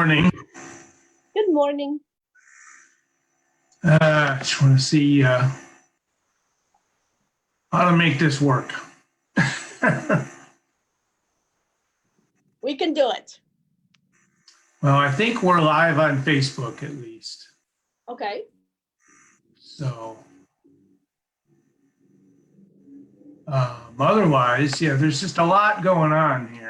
morning. Good morning. Just want to see how to make this work. We can do it. Well, I think we're live on Facebook at least. Okay. So, otherwise, yeah, there's just a lot going on here.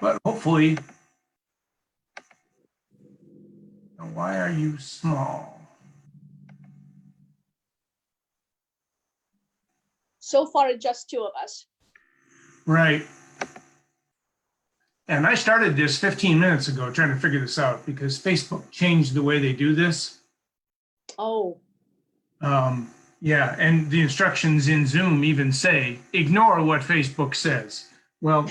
But hopefully, why are you small? So far, it's just two of us. Right. And I started this 15 minutes ago trying to figure this out because Facebook changed the way they do this. Oh. Yeah, and the instructions in Zoom even say, ignore what Facebook says. Well,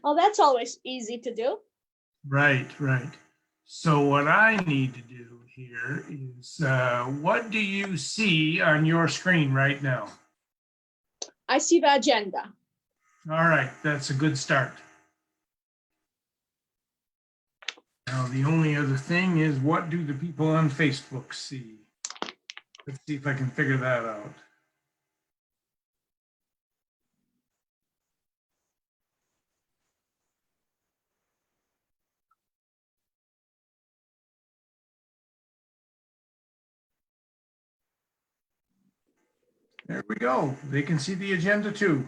Oh, that's always easy to do. right. So what I need to do here is, what do you see on your screen right now? I see the agenda. All right, that's a good start. Now, the only other thing is, what do the people on Facebook see? Let's see if I can figure that out. There we go. They can see the agenda too.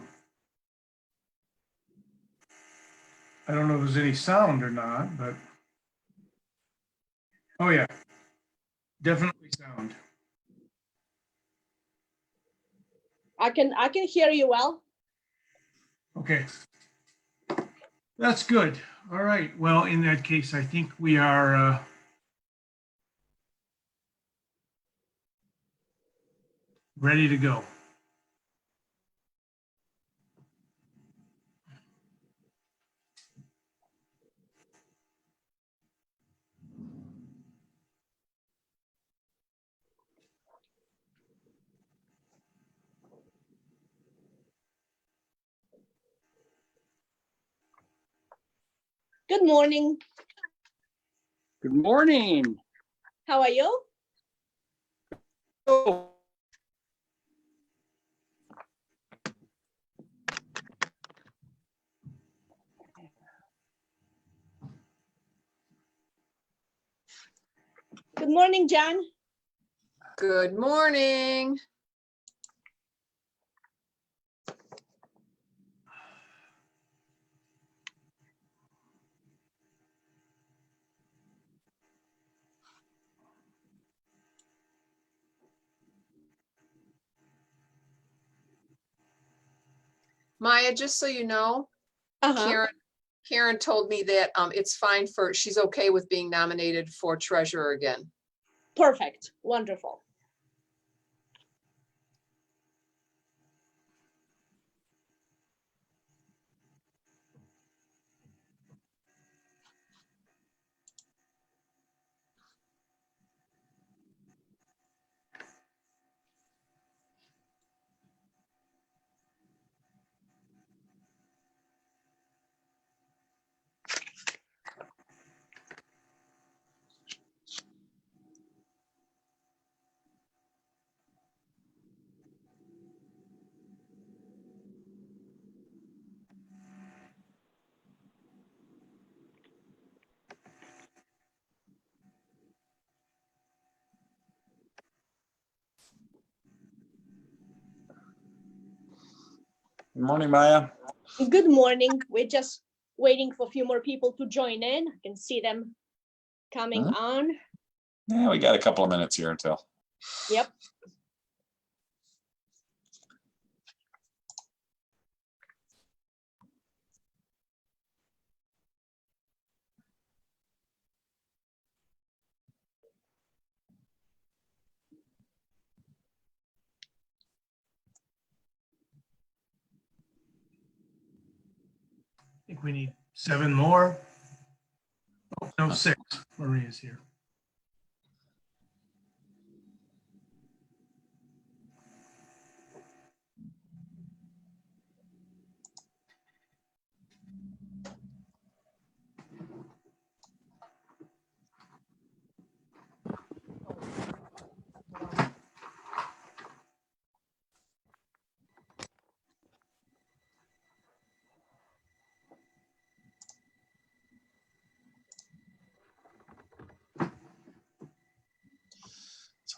I don't know if there's any sound or not, but oh yeah, definitely sound. I can hear you well. Okay, that's good. All right. Well, in that case, I think we are ready to go. Good morning. Good morning. How are you? Oh. Good morning, John. Good morning. Maya, just so you know, Karen told me that it's fine she's okay with being nominated for treasurer again. Perfect. Wonderful. Good morning, Maya. Good morning. We're just waiting for a few more people to join in. I can see them coming on. Yeah, we got a couple of minutes here until. Yep. I think we need 7 more. Oh, no, 6. Maria's here.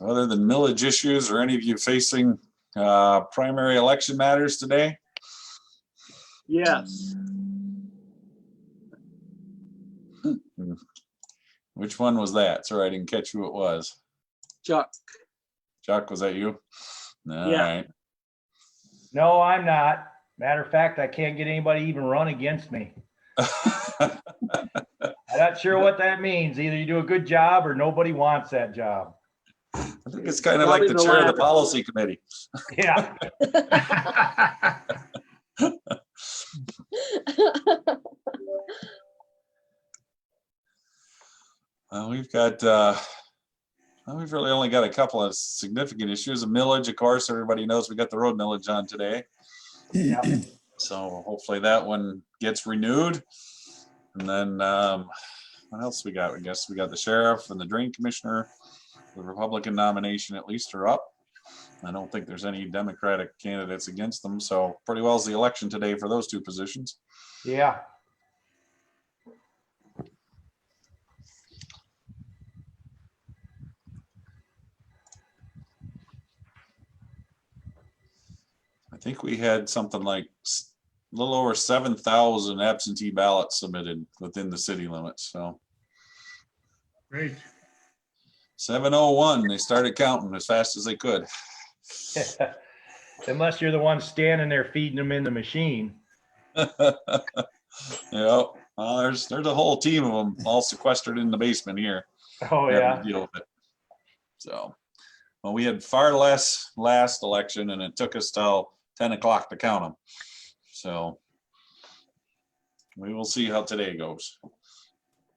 other than millage issues, are any of you facing primary election matters today? Yes. Which one was that? Sorry, I didn't catch who it was. Chuck. Chuck, was that you? All Yeah. right. No, I'm not. Matter of fact, I can't get anybody even run against me. I'm not sure what that means. Either you do a good job or nobody wants that job. I think it's kind of like the Probably the chair of the latter. policy committee. Yeah. We've got, we've really only got a couple of significant issues. A millage, of course, everybody knows we got the road millage on today. Yeah. So hopefully that one gets renewed. And then what else we got? I guess we got the sheriff and the drain commissioner. The Republican nomination at least are up. I don't think there's any Democratic candidates against them. So pretty well is the election today for those two positions. Yeah. I think we had something like a little over 7,000 absentee ballots submitted within the city limits. So Great. 7:01, they started counting as fast as they could. Unless you're the one standing there feeding them in the machine. Yeah, well, there's a whole team of them all sequestered in the basement here. Oh, having yeah. to deal with it. So, well, we had far less last election, and it took us till 10 o'clock to count them. So we will see how today goes.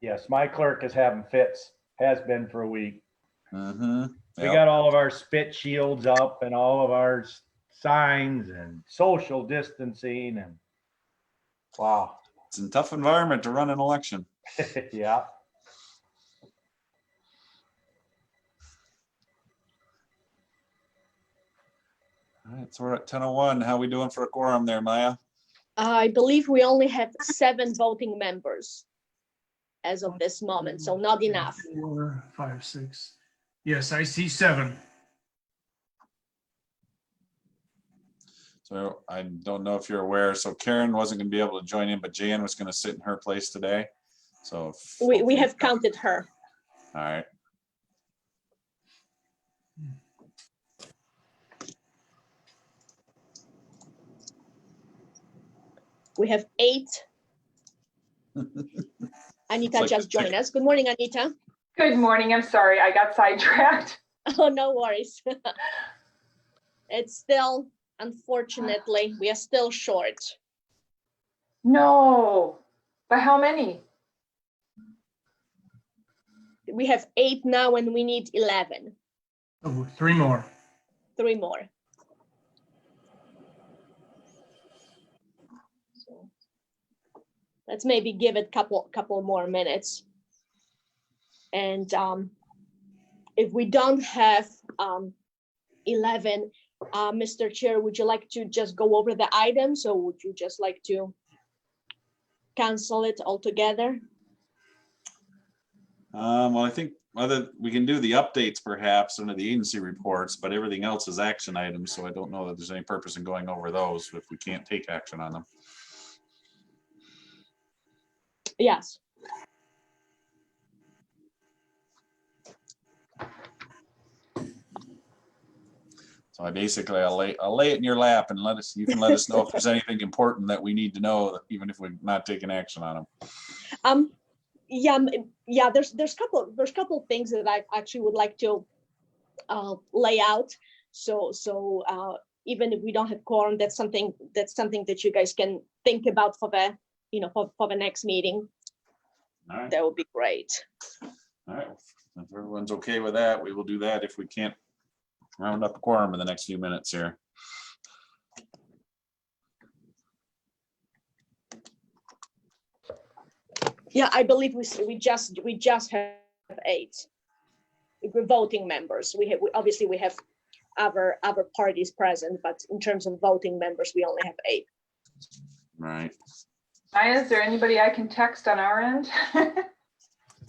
Yes, my clerk is having fits. Has been for a week. Mm-hmm. We got all of our spit shields up and all of our signs and social distancing and wow. It's a tough environment to run an election. Yeah. All right, so we're at 10:01. How we doing for a quorum there, Maya? I believe we only have 7 voting members as of this moment, so not enough. 4, 5, 6. Yes, I see 7. So I don't know if you're aware. So Karen wasn't going to be able to join in, but Jan was going to sit in her place today. So We have counted her. All right. We have 8. Anita like just joined us. Good morning, Anita. Good morning. I'm sorry, I got sidetracked. Oh, no worries. It's still, unfortunately, we are still short. No, by how many? We have 8 now and we need 11. Oh, 3 more. 3 more. So let's maybe give it couple more minutes. And if we don't have 11, Mr. Chair, would you like to just go over the items, or would you just like to cancel it altogether? Well, I think we can do the updates perhaps under the agency reports, but everything else is action items. So I don't know that there's any purpose in going over those if we can't take action on them. Yes. So I'll lay it in your lap and you can let us know if there's anything important that we need to know, even if we're not taking action on them. Yeah, there's couple of things that I actually would like to lay out. So even if we don't have quorum, that's something that you guys can think about for the for the next meeting. All right. That would be great. All right. If everyone's okay with that, we will do that if we can't round up a quorum in the next few minutes here. Yeah, I believe we just have 8. We're voting members. We obviously have other parties present, but in terms of voting members, we only have 8. Right. Maya, is there anybody I can text on our end?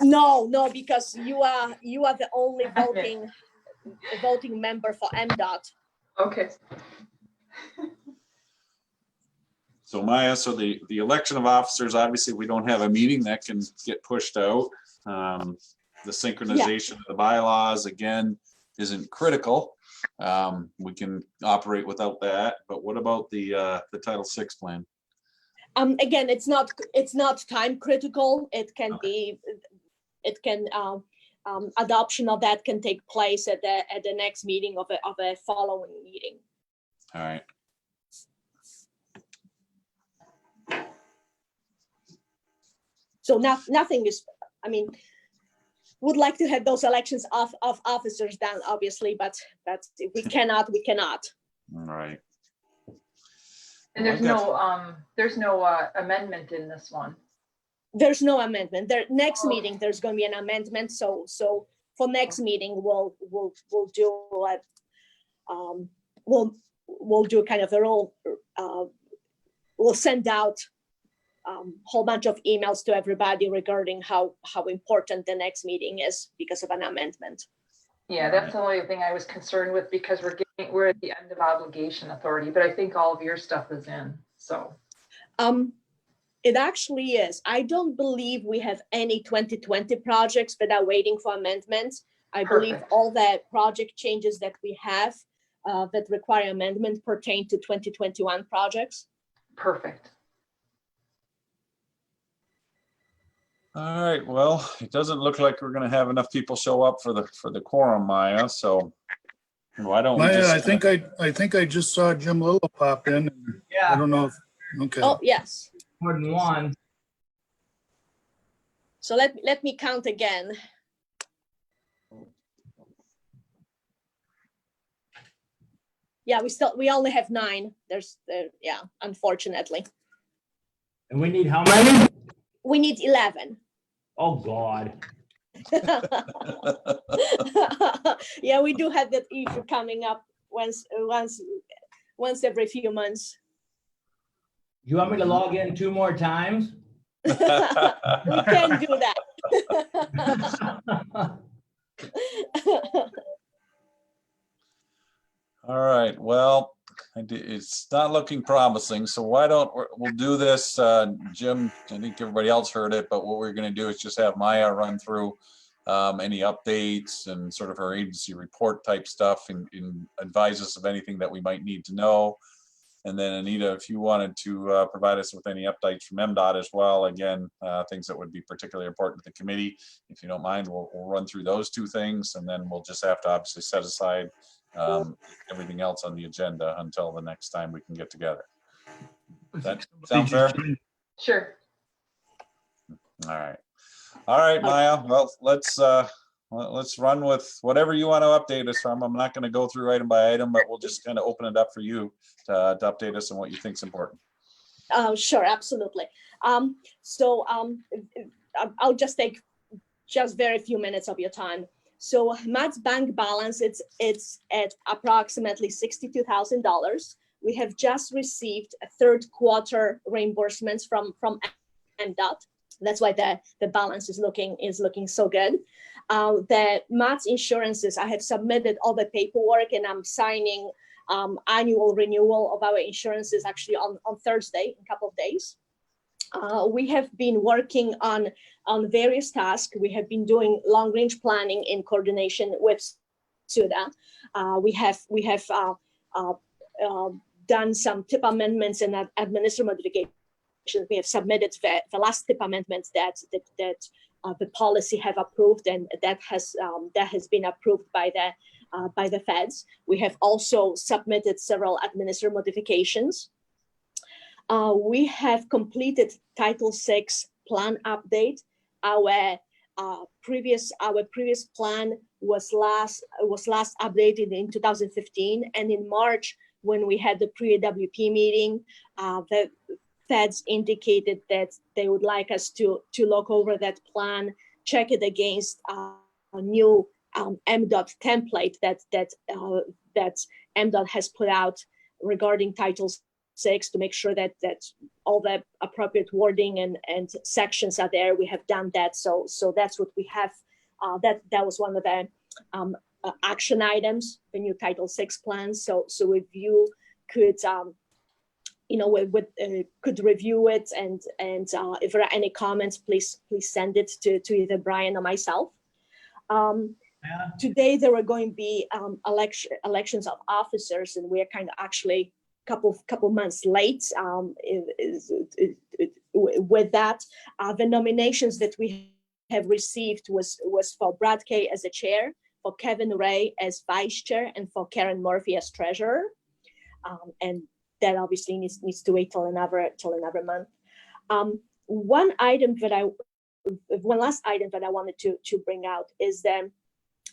No, because you are the only voting voting member for MDOT. Okay. So Maya, so the election of officers, obviously, we don't have a meeting that can get pushed out. The synchronization of the bylaws, again, isn't critical. We can operate without that, but what about the Title VI plan? Again, it's not time critical. It can be, adoption of that can take place at the next meeting of a following meeting. All right. So nothing is, I mean, would like to have those elections of officers done, obviously, but if we cannot, we cannot. All right. And there's no amendment in this one. There's no amendment. Next meeting, there's going to be an amendment. So for next meeting, we'll do kind of a roll. We'll send out whole bunch of emails to everybody regarding how important the next meeting is because of an amendment. Yeah, that's the only thing I was concerned with, because we're at the end of obligation authority, but I think all of your stuff is in, so. It actually is. I don't believe we have any 2020 projects that are waiting for amendments. I believe Perfect. all the project changes that we have that require amendment pertain to 2021 projects. Perfect. All right, well, it doesn't look like we're gonna have enough people show up for the quorum, Maya, so why don't we Maya, just? I think I just saw Jim Lillo pop in. I Yeah, don't know if, okay. Oh, yes. more than one. So let me count again. Yeah, we only have 9. Yeah, unfortunately. And we need how many? We need 11. Oh, God. Yeah, we do have that issue coming up once every few months. You want me to log in 2 more times? We can do that. All right, well, it's not looking promising, so why don't we'll do this, Jim, I think everybody else heard it, but what we're gonna do is just have Maya run through any updates and sort of her agency report type stuff and advise us of anything that we might need to know. And then Anita, if you wanted to provide us with any updates from MDOT as well, again, things that would be particularly important to the committee, if you don't mind, we'll run through those 2 things, and then we'll just have to obviously set aside everything else on the agenda until the next time we can get together. That sound fair? Sure. All right, Maya. Well, let's run with whatever you want to update us from. I'm not going to go through item by item, but we'll just kind of open it up for you to update us on what you think is important. Sure, absolutely. So I'll just take very few minutes of your time. So Matt's bank balance, it's at approximately $62,000. We have just received a 3rd quarter reimbursements from MDOT. That's why the balance is looking so good. The Matt's insurances, I have submitted all the paperwork, and I'm signing annual renewal of our insurances actually on Thursday, in a couple of days. We have been working on various tasks. We have been doing long range planning in coordination with SUDA. We have done some tip amendments and administrative modifications. We have submitted the last tip amendments that the policy have approved, and that has been approved by the feds. We have also submitted several administrative modifications. We have completed Title VI plan update. Our previous plan was last updated in 2015, and in March, when we had the pre-WP meeting, the feds indicated that they would like us to look over that plan, check it against a new MDOT template that MDOT has put out regarding Title VI, to make sure that all the appropriate wording and sections are there. We have done that, so that's what we have. That was one of the action items, the new Title VI plan. So if you could, could review it, and if there are any comments, please send it to either Brian or myself. Today there were going to be elections of officers, and we're kind of actually couple months late with that. The nominations that we have received was for Brad Kay as the chair, for Kevin Ray as vice chair, and for Karen Murphy as treasurer. And that obviously needs to wait till another month. One last item that I wanted to bring out is the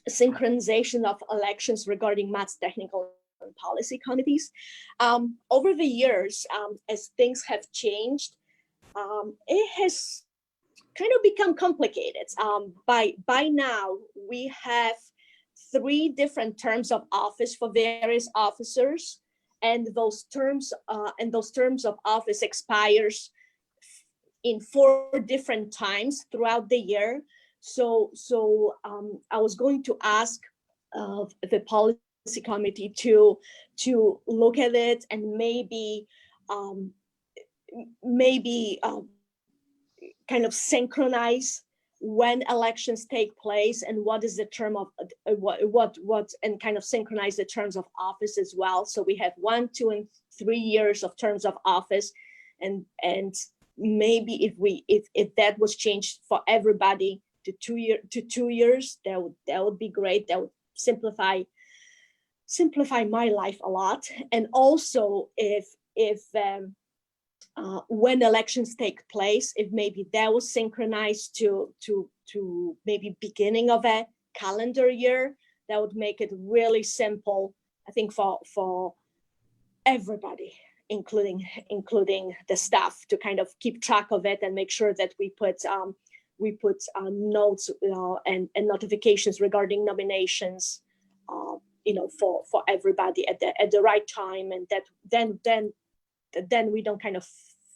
synchronization of elections regarding Matt's technical and policy committees. Over the years, as things have changed, it has kind of become complicated. By now, we have 3 different terms of office for various officers, and those terms of office expires in 4 different times throughout the year. So I was going to ask the policy committee to look at it and maybe kind of synchronize when elections take place and what is the term of what and kind of synchronize the terms of office as well. So we have 1, 2, and 3 years of terms of office, and maybe if that was changed for everybody to 2 years, that would be great. That would simplify my life a lot. And also if when elections take place, if maybe that was synchronized to maybe beginning of a calendar year, that would make it really simple, I think, for everybody, including the staff, to kind of keep track of it and make sure that we put notes and notifications regarding nominations, for everybody at the right time, and that then we don't kind of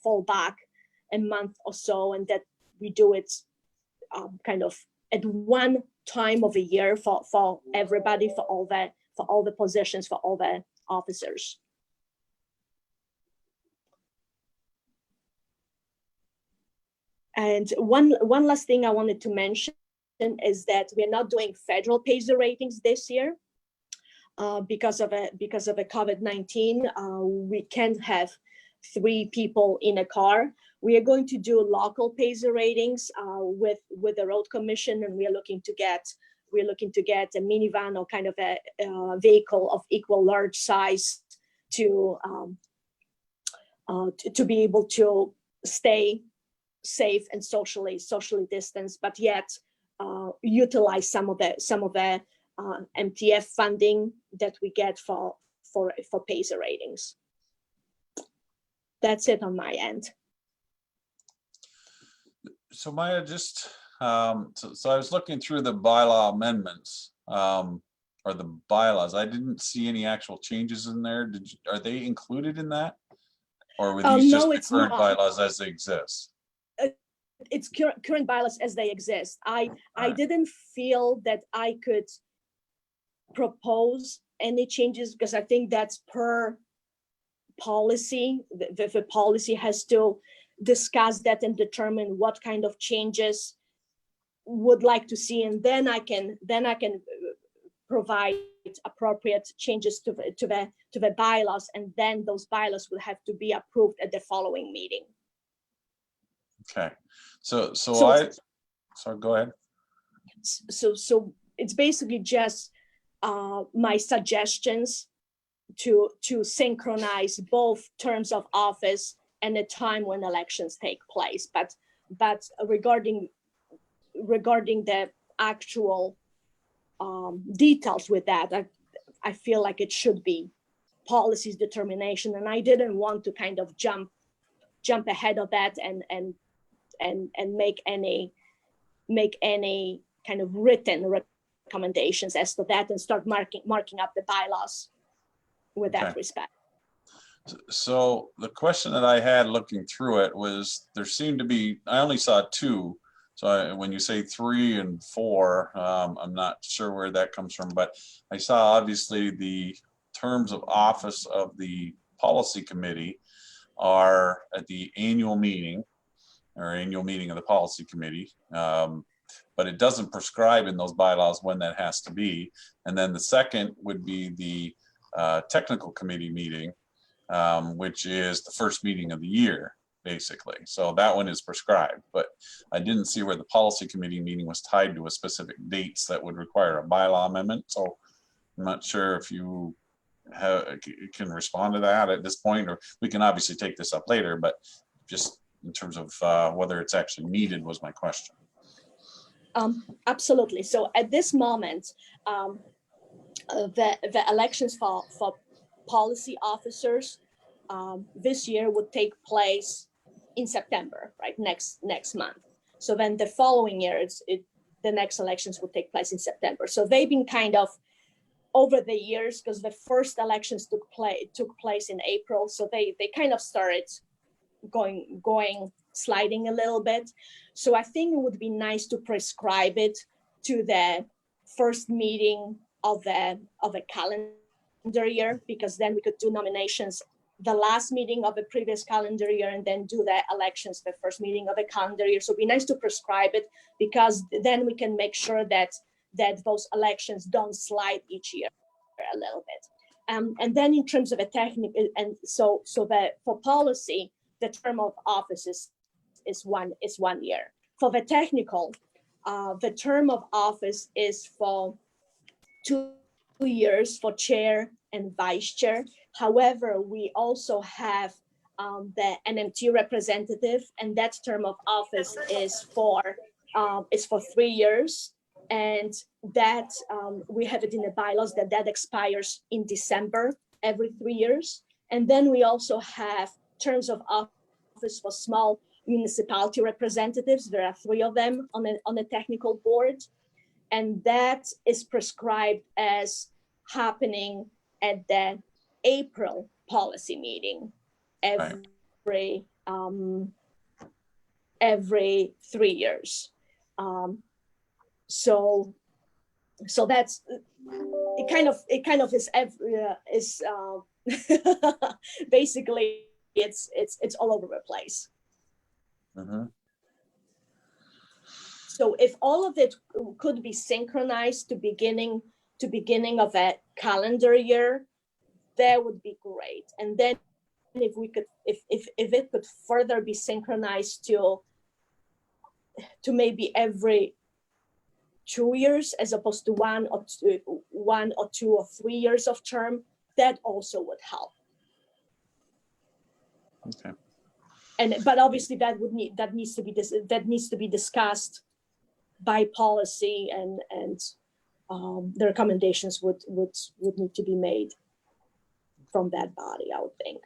fall back a month or so, and that we do it kind of at one time of a year for everybody, for all the positions, for all the officers. And one last thing I wanted to mention is that we're not doing federal PASER ratings this year. Because of a COVID-19, we can't have 3 people in a car. We are going to do local PASER ratings with the road commission, and we are looking to get a minivan or kind of a vehicle of equal large size to be able to stay safe and socially distanced, but yet utilize some of the MTF funding that we get for PASER ratings. That's it on my end. So Maya, just so I was looking through the bylaw amendments or the bylaws. I didn't see any actual changes in there. Are they included in that, or were these just the current bylaws as they exist? It's current bylaws as they exist. I didn't feel that I could propose any changes because I think that's per policy. The policy has to discuss that and determine what kind of changes would like to see, and then I can provide appropriate changes to the bylaws, and then those bylaws will have to be approved at the following meeting. Okay, so go ahead. So it's basically just my suggestions to synchronize both terms of office and the time when elections take place. But regarding the actual details with that, I feel like it should be policy's determination, and I didn't want to kind of jump ahead of that and make any kind of written recommendations as to that and start marking up the bylaws with that respect. So the question that I had looking through it was, there seemed to be, I only saw 2 So when you say 3 and 4, I'm not sure where that comes from, but I saw obviously the terms of office of the policy committee are at the annual meeting of the policy committee. But it doesn't prescribe in those bylaws when that has to be. And then the second would be the technical committee meeting, which is the first meeting of the year, basically. So that one is prescribed, but I didn't see where the policy committee meeting was tied to a specific dates that would require a bylaw amendment. So I'm not sure if you can respond to that at this point, or we can obviously take this up later, but just in terms of whether it's actually needed was my question. Absolutely. So at this moment, the elections for policy officers this year would take place in September, right? Next month. So then the following year, the next elections would take place in September. So they've been kind of over the years, because the first elections took place in April. So they kind of started going sliding a little bit. So I think it would be nice to prescribe it to the first meeting of a calendar year, because then we could do nominations the last meeting of the previous calendar year and then do the elections the first meeting of the calendar year. So it'd be nice to prescribe it, because then we can make sure that those elections don't slide each year a little bit. And then in terms of a technical, and so for policy, the term of office is 1 year. For the technical, the term of office is for 2 years for chair and vice chair. However, we also have the NMT representative, and that term of office is for 3 years. And that we have it in the bylaws that expires in December every 3 years. And then we also have terms of office for small municipality representatives. There are 3 of them on a technical board, and that is prescribed as happening at the April policy meeting every 3 years. So that's it. Kind of is basically it's all over the place. Mm-hmm. So if all of it could be synchronized to beginning of a calendar year, that would be great. And then if we could, if it could further be synchronized to maybe every 2 years, as opposed to 1 or 2 or 3 years of term, that also would help. Okay. But obviously that needs to be discussed by policy, and the recommendations would need to be made from that body, I would think.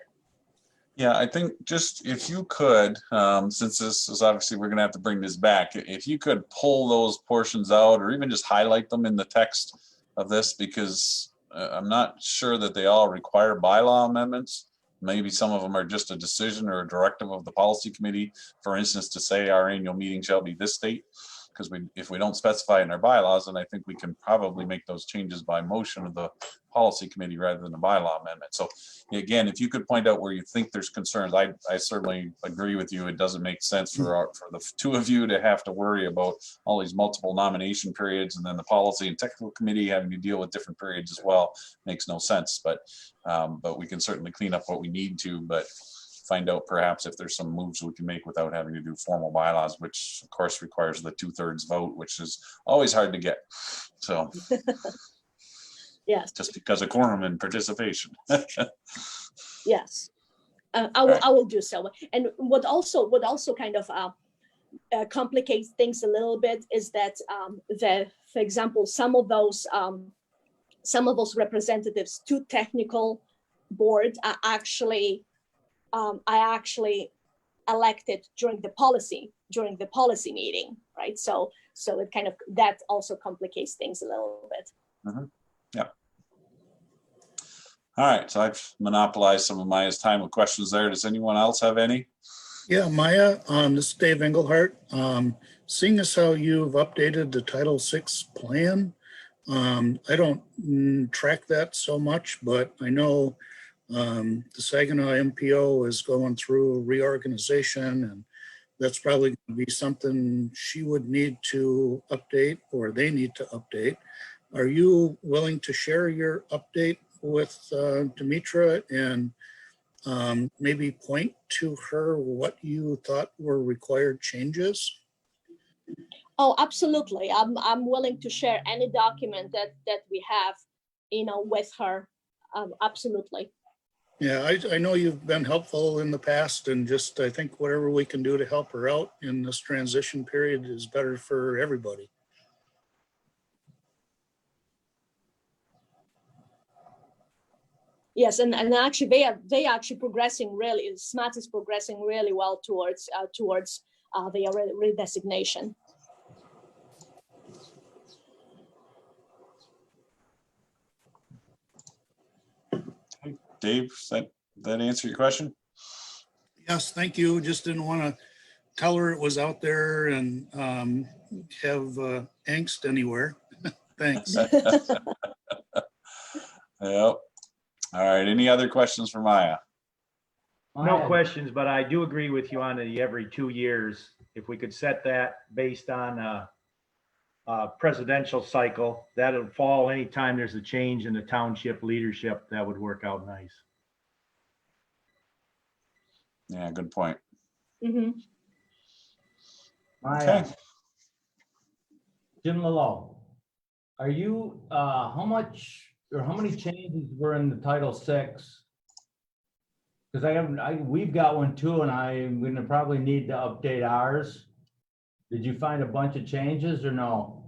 Yeah, I think just if you could, since this is obviously we're going to have to bring this back, if you could pull those portions out or even just highlight them in the text of this, because I'm not sure that they all require bylaw amendments. Maybe some of them are just a decision or a directive of the policy committee, for instance, to say our annual meeting shall be this date. Because if we don't specify in our bylaws, then I think we can probably make those changes by motion of the policy committee rather than a bylaw amendment. So again, if you could point out where you think there's concerns, I certainly agree with you. It doesn't make sense for the 2 of you to have to worry about all these multiple nomination periods, and then the policy and technical committee having to deal with different periods as well. Makes no sense, but we can certainly clean up what we need to, but find out perhaps if there's some moves we can make without having to do formal bylaws, which of course requires the 2/3 vote, which is always hard to get. So yes, just because of quorum and participation. Yes, I will do so. And what also kind of complicates things a little bit is that for example, some of those representatives to technical board are actually elected during the policy meeting, right? So it kind of, that also complicates things a little bit. Mm-hmm. Yeah. All right, so I've monopolized some of Maya's time with questions there. Does anyone else have any? Yeah, Maya, this is Dave Engelhardt. Seeing as how you've updated the Title VI plan, I don't track that so much, but I know the Saginaw MPO is going through reorganization, and that's probably going to be something she would need to update, or they need to update. Are you willing to share your update with Demetra and maybe point to her what you thought were required changes? Oh, absolutely. I'm willing to share any document that we have, with her. Absolutely. Yeah, I know you've been helpful in the past, and just I think whatever we can do to help her out in this transition period is better for everybody. Yes, and actually they actually progressing really. SMAT is progressing really well towards their redesignation. Dave, does that answer your question? Yes, thank you. Just didn't want to tell her it was out there and have angst anywhere. Thanks. Yep. All right. Any other questions for Maya? No questions, but I do agree with you on the every 2 years. If we could set that based on a presidential cycle, that'll fall anytime there's a change in the township leadership. That would work out nice. Yeah, good point. Mm-hmm. Maya, Okay. Jim Lalo, are you, how much or how many changes were in the Title VI? Because we've got one too, and I'm gonna probably need to update ours. Did you find a bunch of changes or no?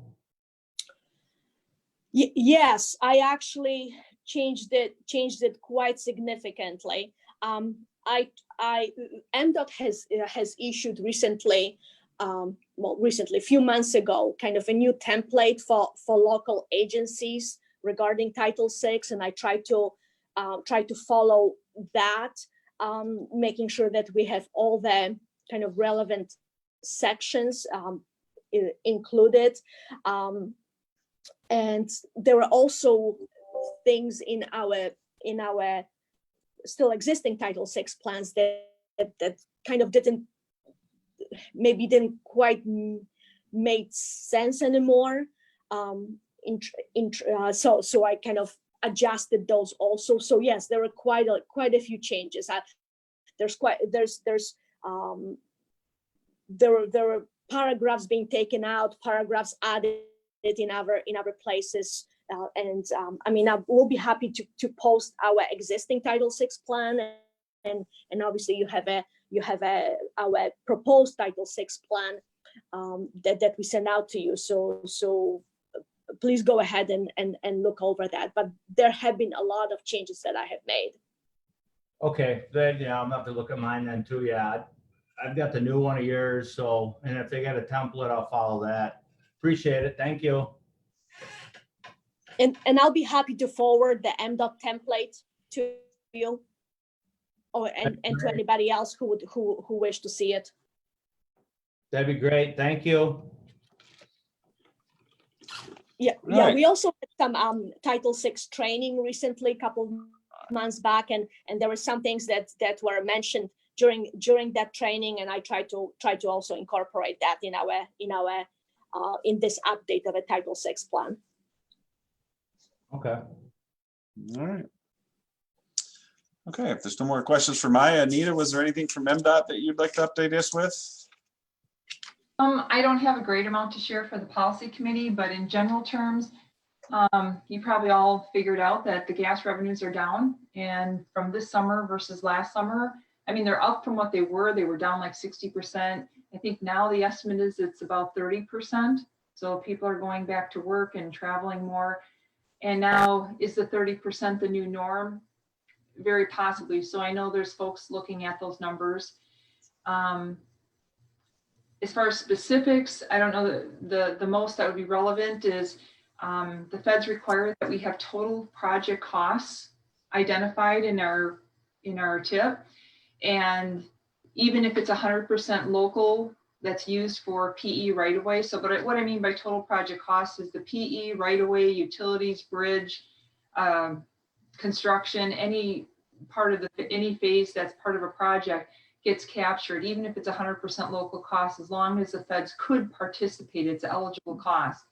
Yes, I actually changed it quite significantly. MDOT has issued recently, a few months ago, kind of a new template for local agencies regarding Title VI, and I try to follow that, making sure that we have all the kind of relevant sections included. And there are also things in our still existing Title VI plans that kind of didn't quite made sense anymore. So I kind of adjusted those also. So yes, there are quite a few changes. There are paragraphs being taken out, paragraphs added in other places. I mean, I will be happy to post our existing Title VI plan, and obviously you have our proposed Title VI plan that we send out to you. So please go ahead and look over that. But there have been a lot of changes that I have made. Okay, then, yeah, I'm gonna have to look at mine then too. Yeah, I've got the new one of yours, so, and if they got a template, I'll follow that. Appreciate it. Thank you. And I'll be happy to forward the MDOT template to you, and to anybody else who wish to see it. That'd be great. Thank you. Yeah, Right. we also had some Title VI training recently, a couple of months back, and there were some things that were mentioned during that training, and I try to also incorporate that in this update of a Title VI plan. Okay. All right. Okay, if there's no more questions for Maya, Anita, was there anything from MDOT that you'd like to update us with? I don't have a great amount to share for the policy committee, but in general terms, you probably all figured out that the gas revenues are down, and from this summer versus last summer, I mean, they're up from what they were. They were down like 60%. I think now the estimate is it's about 30%. So people are going back to work and traveling more. And now is the 30% the new norm? Very possibly. So I know there's folks looking at those numbers. As far as specifics, I don't know, the most that would be relevant is the feds require that we have total project costs identified in our TIP. And even if it's 100% local, that's used for PE right away. So, but what I mean by total project cost is the PE right away, utilities, bridge, construction, any part of any phase that's part of a project gets captured, even if it's 100% local cost, as long as the feds could participate, it's eligible cost.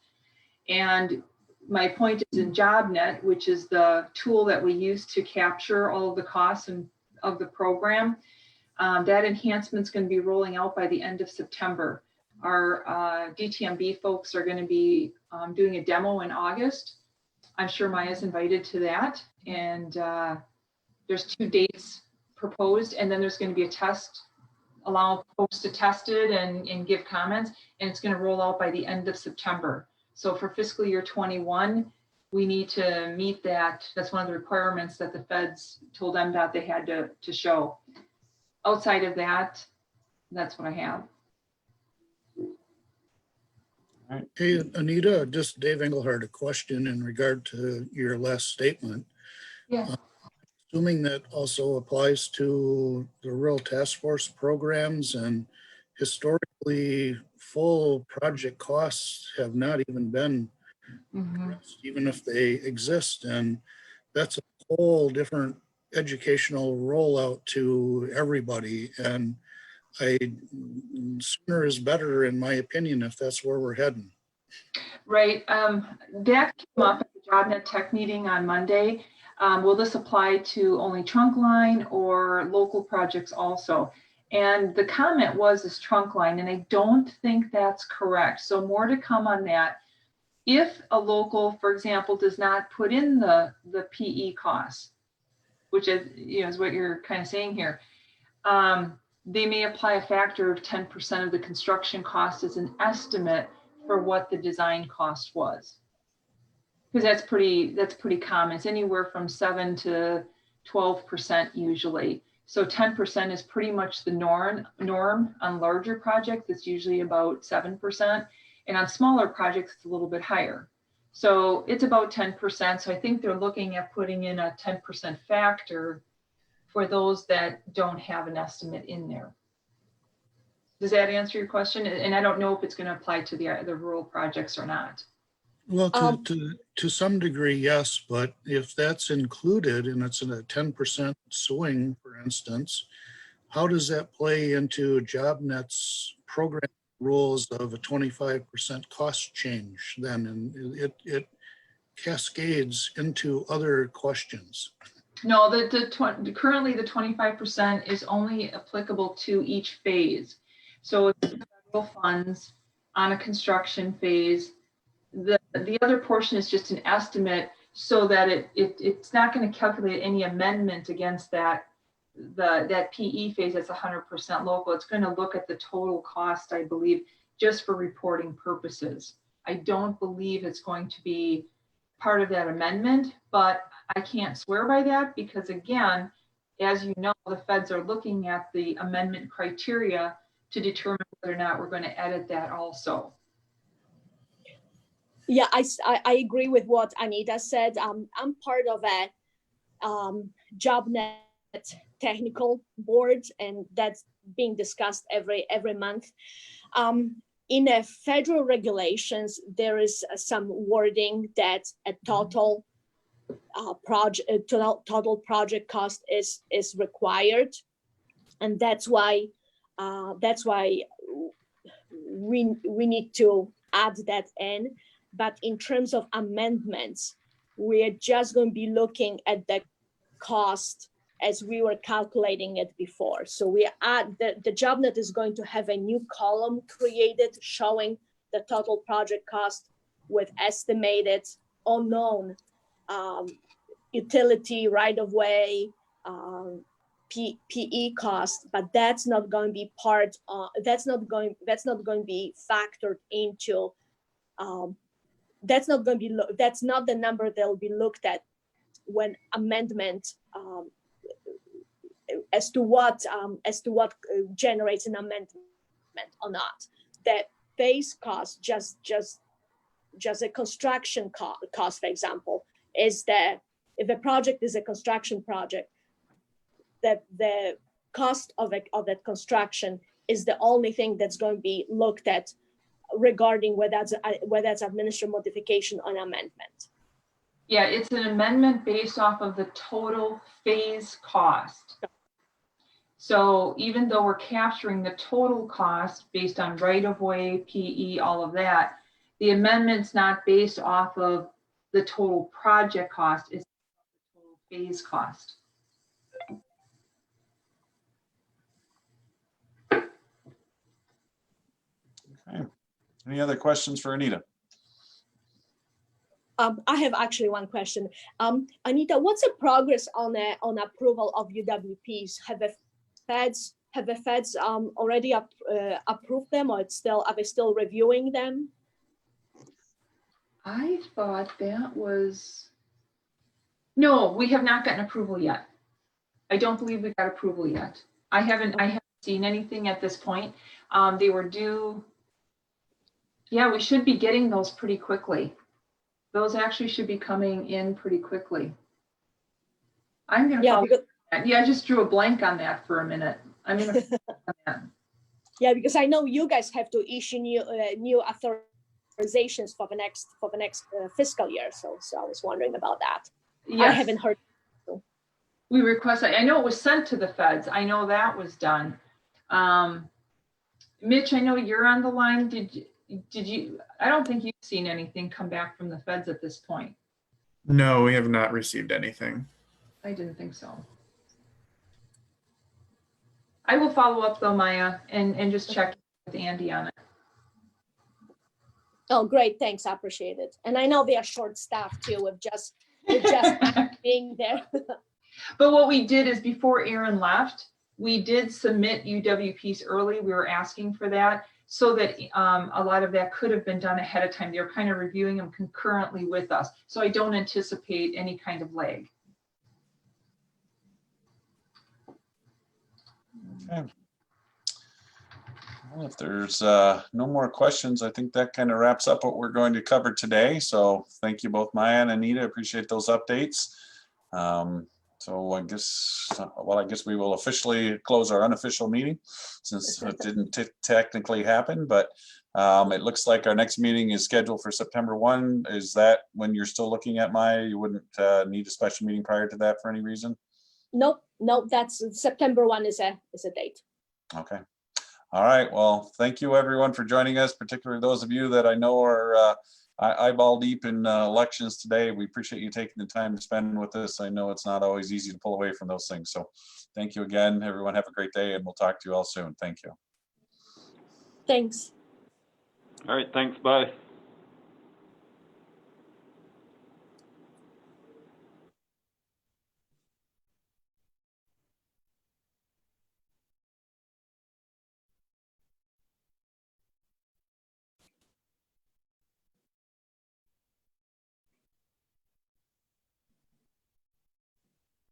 And my point is in JobNet, which is the tool that we use to capture all of the costs of the program, that enhancement's going to be rolling out by the end of September. Our DTMB folks are going to be doing a demo in August. I'm sure Maya's invited to that. And there's 2 dates proposed, and then there's going to be a test, allow folks to test it and give comments, and it's going to roll out by the end of September. So for fiscal year 21, we need to meet that. That's one of the requirements that the feds told MDOT they had to show. Outside of that, that's what I have. Hey, Anita, just Dave Engelhardt, a question in regard to your last statement. Yeah. Assuming that also applies to the rural task force programs, and historically full project costs have not even been addressed, even if they exist. And that's a whole different educational rollout to everybody. And sooner is better, in my opinion, if that's where we're heading. Right. That came up at the JobNet Tech meeting on Monday. Will this apply to only trunk line or local projects also? And the comment was this trunk line, and I don't think that's correct. So more to come on that. If a local, for example, does not put in the PE costs, which is what you're kind of saying here, they may apply a factor of 10% of the construction cost as an estimate for what the design cost was. Because that's pretty common. It's anywhere from 7 to 12% usually. So 10% is pretty much the norm on larger projects. It's usually about 7. And on smaller projects, it's a little bit higher. So it's about 10%. So I think they're looking at putting in a 10% factor for those that don't have an estimate in there. Does that answer your question? And I don't know if it's going to apply to the rural projects or not. Well, to some degree, yes, but if that's included and it's in a 10% swing, for instance, how does that play into JobNet's program rules of a 25% cost change then? And it cascades into other questions. No, currently the 25% is only applicable to each phase. So it's federal funds on a construction phase. The other portion is just an estimate, so that it's not going to calculate any amendment against that PE phase that's 100% local. It's going to look at the total cost, I believe, just for reporting purposes. I don't believe it's going to be part of that amendment, but I can't swear by that because, again, as you know, the feds are looking at the amendment criteria to determine whether or not we're going to edit that also. Yeah, I agree with what Anita said. I'm part of a JobNet technical board, and that's being discussed every month. In the federal regulations, there is some wording that a total project cost is required, and that's why we need to add that in. But in terms of amendments, we're just going to be looking at the cost as we were calculating it before. So we add the JobNet is going to have a new column created showing the total project cost with estimated unknown utility right of way, PE cost, but that's not going to be that's not going to be factored into. That's not the number that will be looked at when amendment as to what generates an amendment or not. That base cost, just a construction cost, for example, is that if a project is a construction project, that the cost of that construction is the only thing that's going to be looked at regarding whether that's administrative modification or amendment. Yeah, it's an amendment based off of the total phase cost. So even though we're capturing the total cost based on right-of-way, PE, all of that, the amendment's not based off of the total project cost, it's the total phase cost. Okay. Any other questions for Anita? I have actually one question. Anita, what's the progress on approval of UWPs? Have the feds already approved them, or are they still reviewing them? I thought that was, no, we have not gotten approval yet. I don't believe we got approval yet. I haven't seen anything at this point. They were due. Yeah, we should be getting those pretty quickly. Those actually should be coming in pretty quickly. I'm gonna follow that. Yeah, I just drew a blank on that for a minute. I'm gonna Yeah, because I know you guys have to issue new authorizations for the next fiscal year. So I was wondering about that. Yes. I haven't heard. We request, I know it was sent to the feds. I know that was done. Mitch, I know you're on the line. Did you, I don't think you've seen anything come back from the feds at this point. No, we have not received anything. I didn't think so. I will follow up though, Maya, and just check with Andy on it. Oh, great. Thanks. I appreciate it. And I know they are short staffed too with just being there. But what we did is before Aaron left, we did submit UWPs early. We were asking for that so that a lot of that could have been done ahead of time. They were kind of reviewing them concurrently with us. So I don't anticipate any kind of lag. Okay. Well, if there's no more questions, I think that kind of wraps up what we're going to cover today. So thank you both, Maya and Anita. Appreciate those updates. So I guess we will officially close our unofficial meeting since it didn't technically happen, but it looks like our next meeting is scheduled for September 1. Is that when you're still looking at, Maya? You wouldn't need a special meeting prior to that for any reason? Nope. That's September 1 is a date. Okay. All right. Well, thank you everyone for joining us, particularly those of you that I know are eyeball deep in elections today. We appreciate you taking the time to spend with us. I know it's not always easy to pull away from those things. So thank you again, everyone. Have a great day and we'll talk to you all soon. Thank you. Thanks. All right. Thanks. Bye.